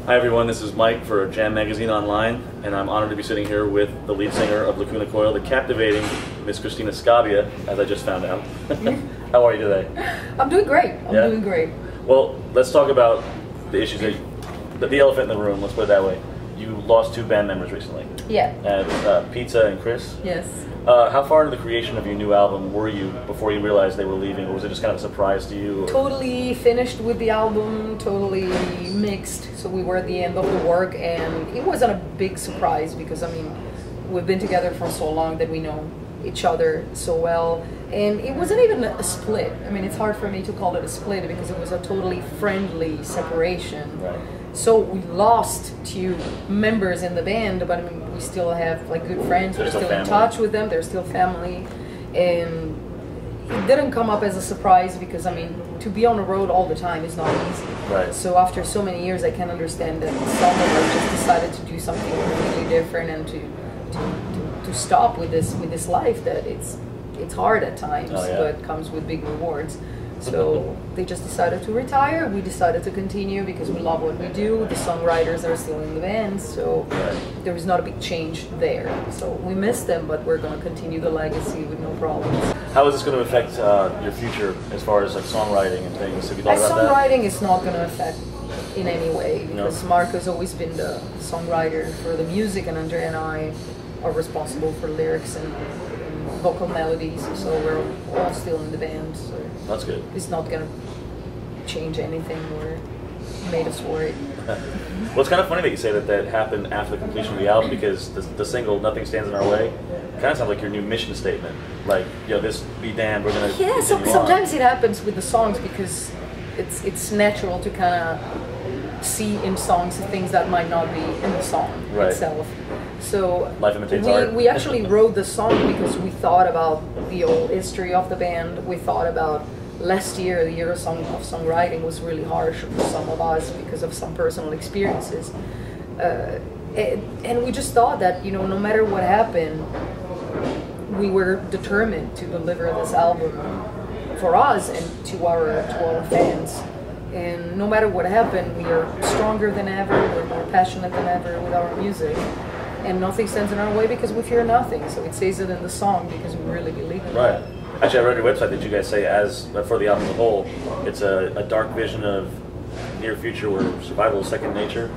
Hi everyone, this is Mike for Jam Magazine Online, and I'm honored to be sitting here with the lead singer of Lacuna Coil, the captivating Miss Cristina Scabbia, as I just found out. How are you today? I'm doing great. I'm doing great. Well, let's talk about the issues, the elephant in the room, let's put it that way. You lost 2 band members recently. Yeah. Pizza and Chris. Yes. How far into the creation of your new album were you before you realized they were leaving, or was it just kind of a surprise to you? Or? Totally finished with the album, totally mixed, so we were at the end of the work, and it wasn't a big surprise because, I mean, we've been together for so long that we know each other so well, and it wasn't even a split. I mean, it's hard for me to call it a split because it was a totally friendly separation. Right. So we lost 2 members in the band, but I mean, we still have like good friends. We're still in touch with them. They're still family, and it didn't come up as a surprise because, I mean, to be on the road all the time is not easy. Right. So after so many years, I can understand that some of us just decided to do something completely different and to stop with this life that it's hard at times, but comes with big rewards. So they just decided to retire. We decided to continue because we love what we do. The songwriters are still in the band, so there was not a big change there. So we miss them, but we're going to continue the legacy with no problems. How is this going to affect your future as far as like songwriting and things? Have you thought about that? Songwriting is not going to affect in any way because Marco's always been the songwriter for the music, and Andrea and I are responsible for lyrics and vocal melodies, so we're all still in the band. So that's good. It's not going to change anything or made us worried. Well, it's kind of funny that you say that happened after the completion of the album, because the single "Nothing Stands in Our Way" kind of sounds like your new mission statement. Like, you know, this be damned, we're gonna. Yeah, sometimes it happens with the songs because it's natural to kind of see in songs things that might not be in the song itself. So life imitates art. We actually wrote the song because we thought about the old history of the band. We thought about last year, the year of songwriting was really harsh for some of us because of some personal experiences. And we just thought that, you know, no matter what happened, we were determined to deliver this album for us and to our fans. And no matter what happened, we are stronger than ever, we're more passionate than ever with our music. And nothing stands in our way because we fear nothing. So it says it in the song because we really believe in it. Actually, I read your website that you guys say, for the album as a whole, it's a dark vision of near future where survival is second nature,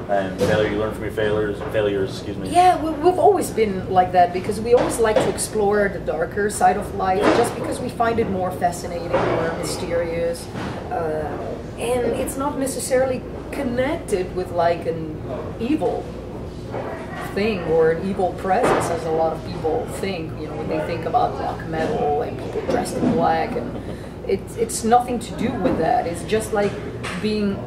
and failure, you learn from your failures, excuse me. Yeah, we've always been like that because we always like to explore the darker side of life just because we find it more fascinating, more mysterious, and it's not necessarily connected with like an evil thing or an evil presence, as a lot of people think, you know, when they think about black metal and people dressed in black, and it's nothing to do with that. It's just like being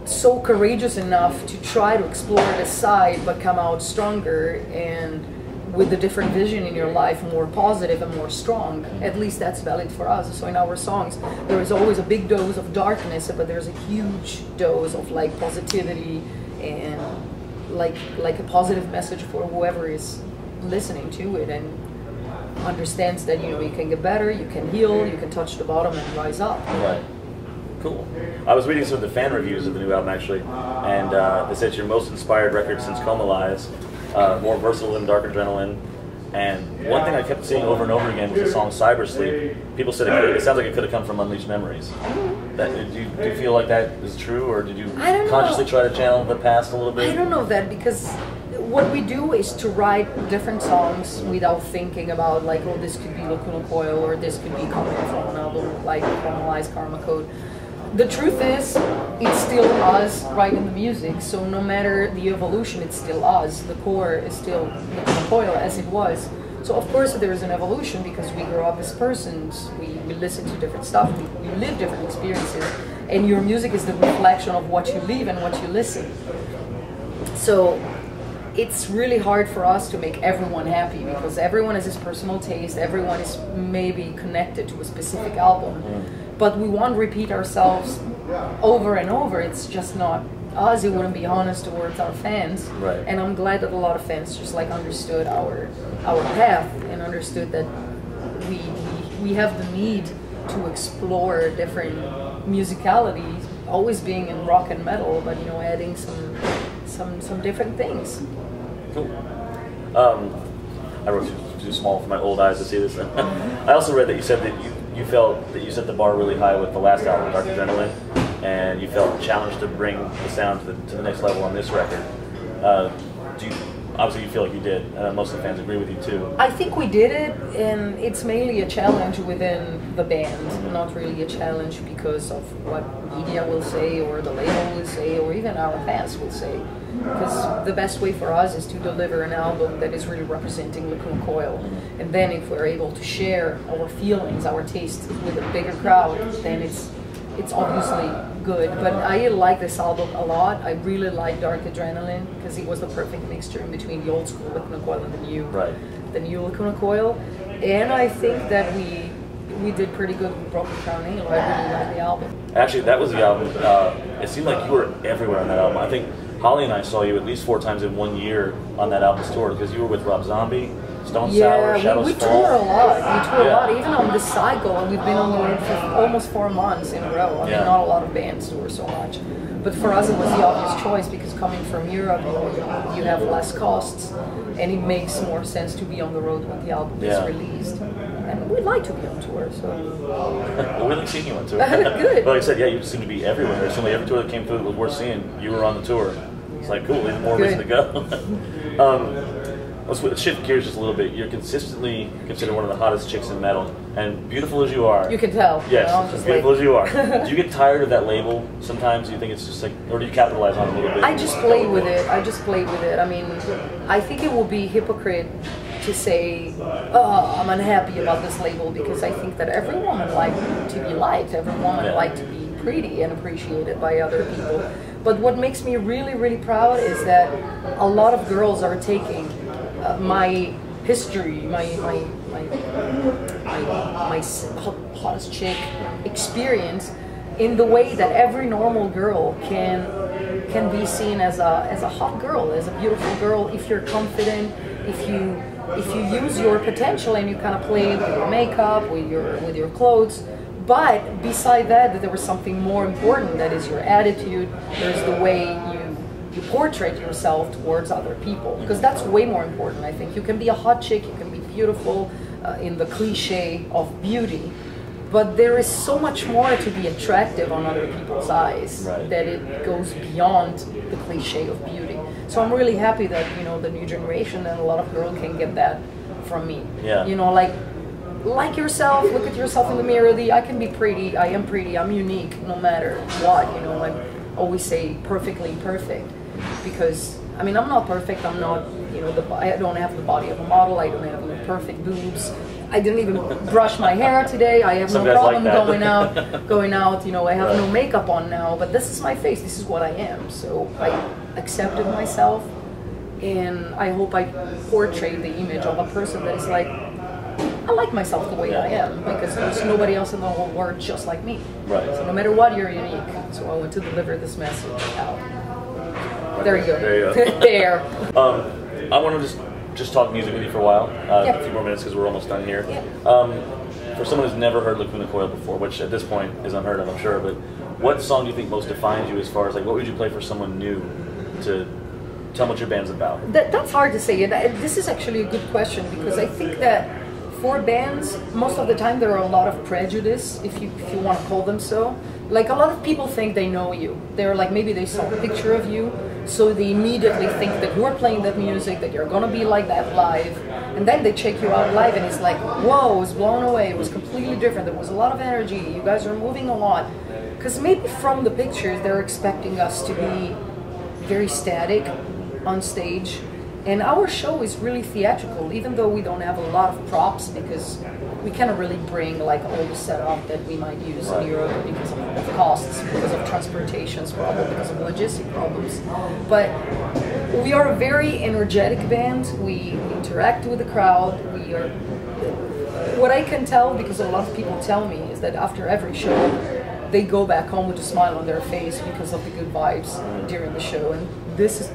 so courageous enough to try to explore this side but come out stronger and with a different vision in your life, more positive and more strong. At least that's valid for us. So in our songs there is always a big dose of darkness, but there's a huge dose of like positivity and like a positive message for whoever is listening to it and understands that, you know, you can get better, you can heal, you can touch the bottom and rise up. Right. Cool. I was reading some of the fan reviews of the new album actually, and they said it's your most inspired record since Coma Lies, more versatile than Dark Adrenaline. And one thing I kept seeing over and over again was the song Cyber Sleep. People said it sounds like it could have come from Unleashed Memories. Do you feel like that is true, or did you consciously try to channel the past a little bit? I don't know that, because what we do is to write different songs without thinking about like, oh, this could be Lacuna Coil or this could be coming from an album like Formalized Karma Code. The truth is, it's still us writing the music, so no matter the evolution, it's still us. The core is still Lacuna Coil as it was. So of course there is an evolution because we grow up as persons, we listen to different stuff, we live different experiences, and your music is the reflection of what you live and what you listen. So it's really hard for us to make everyone happy because everyone has his personal taste, everyone is maybe connected to a specific album. But we won't repeat ourselves over and over. It's just not us. It wouldn't be honest towards our fans. Right. And I'm glad that a lot of fans just like understood our path and understood that we have the need to explore different musicalities always being in rock and metal, but you know, adding some different things. Cool. I wrote too small for my old eyes to see this. I also read that you said that you felt that you set the bar really high with the last album, Dark Adrenaline, and you felt challenged to bring the sound to the next level on this record. Obviously you feel like you did. Most of the fans agree with you too. I think we did it, and it's mainly a challenge within the band, not really a challenge because of what media will say or the label will say or even our fans will say. Because the best way for us is to deliver an album that is really representing Lacuna Coil. And then if we're able to share our feelings, our tastes with a bigger crowd, then it's obviously good. But I like this album a lot. I really like Dark Adrenaline because it was the perfect mixture in between the old school Lacuna Coil and the new Lacuna Coil. And I think that we did pretty good with Broken Crown Angel. I really like the album. Actually, that was the album. It seemed like you were everywhere on that album. I think Holly and I saw you at least 4 times in 1 year on that album's tour because you were with Rob Zombie, Stone Sour, Shadows we Fall. tour a lot. We tour a lot, even on this cycle, and we've been on the road for almost 4 months in a row. I mean, not a lot of bands tour so much. But for us, it was the obvious choice because coming from Europe, you have less costs, and it makes more sense to be on the road when the album is released. And we'd like to be on tour, so. Well, we like seeing you on tour. Good. But like I said, you seem to be everywhere. There's only every tour that came through that was worth seeing. You were on the tour. It's like, cool, even more reason to go. Let's shift gears just a little bit. You're consistently considered one of the hottest chicks in metal, and beautiful as you are. You can tell. Yes, you know, just beautiful as you are. Do you get tired of that label sometimes? Do you think it's just like, or do you capitalize on it a little bit? I just play with it. I mean, I think it will be hypocrite to say, oh, I'm unhappy about this label, because I think that every woman likes to be liked. Every woman likes to be pretty and appreciated by other people. But what makes me really, really proud is that a lot of girls are taking my history, my hottest chick experience in the way that every normal girl can be seen as a hot girl, as a beautiful girl, if you're confident, if you use your potential and you kind of play with your makeup, with your clothes. But beside that, there was something more important, that is your attitude. There's the way you portray yourself towards other people, because that's way more important. I think you can be a hot chick, you can be beautiful in the cliche of beauty, but there is so much more to be attractive on other people's eyes, that it goes beyond the cliche of beauty. So I'm really happy that, you know, the new generation and a lot of girls can get that from me. Yeah. You know, like yourself, look at yourself in the mirror. I can be pretty, I am pretty, I'm unique no matter what. You know, I always say perfectly imperfect, because I mean, I'm not perfect. I'm not, you know, I don't have the body of a model. I don't have the perfect boobs. I didn't even brush my hair today. I have no problem going out. You know, I have no makeup on now, but this is my face. This is what I am. So I accepted myself, and I hope I portray the image of a person that is like, I like myself the way I am, because there's nobody else in the whole world just like me. So no matter what, you're unique. So I want to deliver this message out. There you go. There you go. There. I want to just talk music with you for a while. A few more minutes because we're almost done here. For someone who's never heard Lacuna Coil before, which at this point is unheard of, I'm sure, but what song do you think most defines you, as far as like, what would you play for someone new to tell them what your band's about? That's hard to say. This is actually a good question, because I think that for bands, most of the time there are a lot of prejudice, if you want to call them so. Like, a lot of people think they know you. They're like, maybe they saw a picture of you, so they immediately think that you're playing that music, that you're gonna be like that live, and then they check you out live and it's like, whoa, I was blown away, it was completely different, there was a lot of energy, you guys are moving a lot. Because maybe from the pictures they're expecting us to be very static on stage. And our show is really theatrical, even though we don't have a lot of props, because we cannot really bring like all the setup that we might use in Europe because of costs, because of transportations problems, because of logistic problems. But we are a very energetic band. We interact with the crowd. What I can tell, because a lot of people tell me, is that after every show, they go back home with a smile on their face because of the good vibes during the show. And this is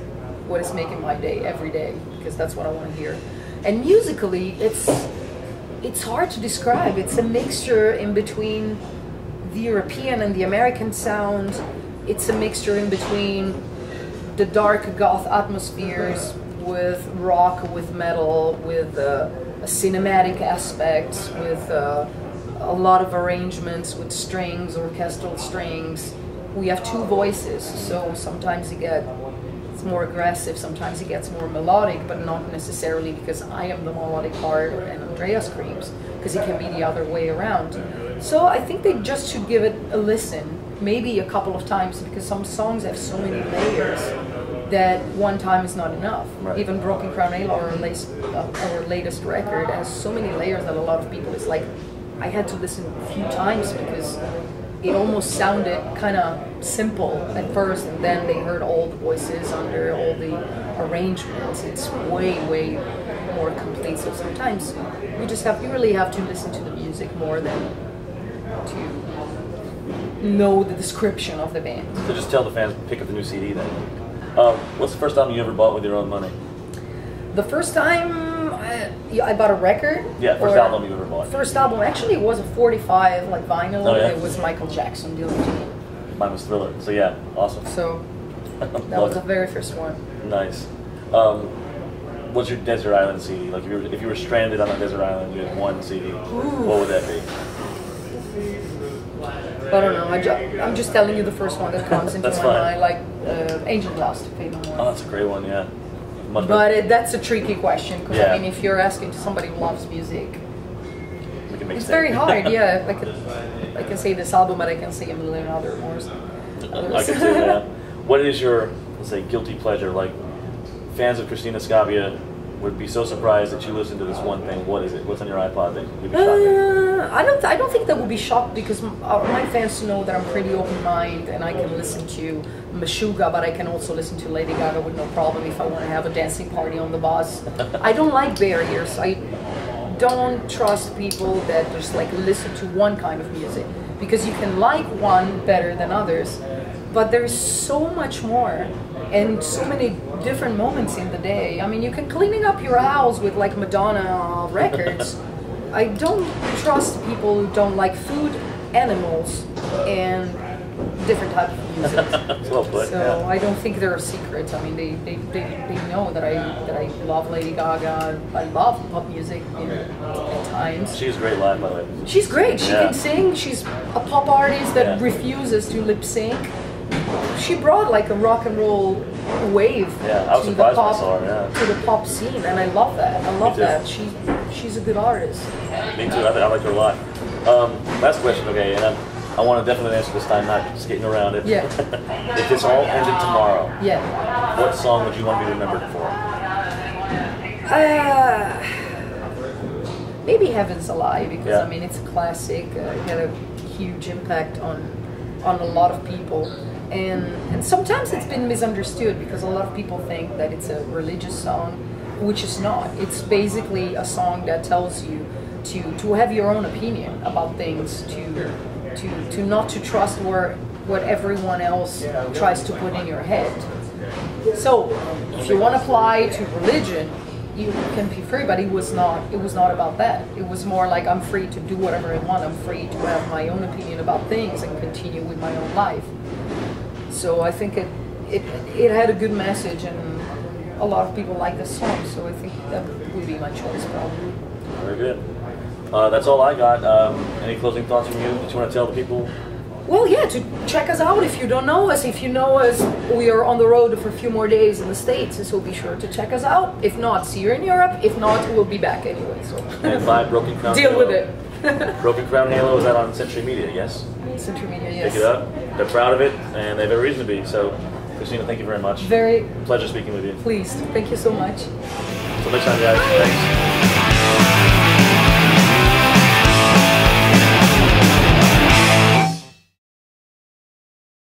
what is making my day every day, because that's what I want to hear. And musically, it's hard to describe. It's a mixture in between the European and the American sound. it's a mixture in between the dark goth atmospheres with rock, with metal, with a cinematic aspect, with a lot of arrangements with strings, orchestral strings. We have two voices, so sometimes it's more aggressive, sometimes it gets more melodic, but not necessarily because I am the melodic part and Andrea screams, because it can be the other way around. So I think they just should give it a listen, maybe a couple of times, because some songs have so many layers that one time is not enough. Right. Even Broken Crown Ale, our latest record, has so many layers that a lot of people, it's like, I had to listen a few times because it almost sounded kind of simple at first, and then they heard all the voices under all the arrangements. It's way, way more complete. So sometimes you really have to listen to the music more than to know the description of the band. So just tell the fans, pick up the new CD then. What's the first album you ever bought with your own money? The first time I bought a record. Yeah, first album you ever bought. First album, actually it was a 45 like vinyl. Oh, yeah? It was Michael Jackson, Billie Jean. Mine was Thriller, so yeah, awesome. So that was the very first one. Nice. What's your desert island CD? Like if you were stranded on a desert island, you had one CD, what would that be? I don't know, I'm just telling you the first one that comes into my mind, like Angel Dust, Fade No More. Oh, that's a great one, yeah. But that's a tricky question, because yeah. I mean, if you're asking to somebody who loves music, it's sense. very hard, yeah. I can say this album, but I can say a million other more. I can say that. What is your, let's say, guilty pleasure? Like, fans of Cristina Scabbia would be so surprised that you listen to this one thing. What is it? What's on your iPod that you'd be shocked at? I don't think that would be shocked, because my fans know that I'm pretty open-minded and I can listen to Meshuggah, but I can also listen to Lady Gaga with no problem if I want to have a dancing party on the bus. I don't like barriers. I don't trust people that just like listen to one kind of music, because you can like one better than others, but there's so much more and so many different moments in the day. I mean, you can cleaning up your house with like Madonna records. I don't trust people who don't like food, animals, and different types of music. Well put, so yeah. I don't think they're a secret. I mean, they know that I love Lady Gaga. I love pop music at times. She's great live, by the way. She's great. She can sing. She's a pop artist that refuses to lip sync. She brought like a rock and roll wave I was to surprised when I saw her, to the pop scene, and I love that. I love that. She's a good artist. Me too. I like her a lot. Last question, okay, and I want to definitely answer this time, not skating around it. Yeah. If this all ended tomorrow, Yeah. what song would you want to be remembered for? Maybe Heaven's a Lie, because I mean it's a classic. It had a huge impact on a lot of people, and sometimes it's been misunderstood, because a lot of people think that it's a religious song, which is not. It's basically a song that tells you to have your own opinion about things, to not to trust what everyone else tries to put in your head. So if you want to apply to religion, you can be free, but it was not about that. It was more like, I'm free to do whatever I want. I'm free to have my own opinion about things and continue with my own life. So I think it had a good message, and a lot of people like this song, so I think that would be my choice probably. Very good. That's all I got. Any closing thoughts from you that you want to tell the people? Well, yeah, to check us out if you don't know us. If you know us, we are on the road for a few more days in the States, so be sure to check us out. If not, see you in Europe. If not, we'll be back anyway. So And buy Broken Crown deal Halo. with it. Broken Crown Halo is out on Century Media, yes? Century Media, yes. Pick it up. They're proud of it, and they have every reason to be. So, Cristina, thank you very much. Very pleasure speaking with you. pleased. Thank you so much. Until next time, guys. Thanks.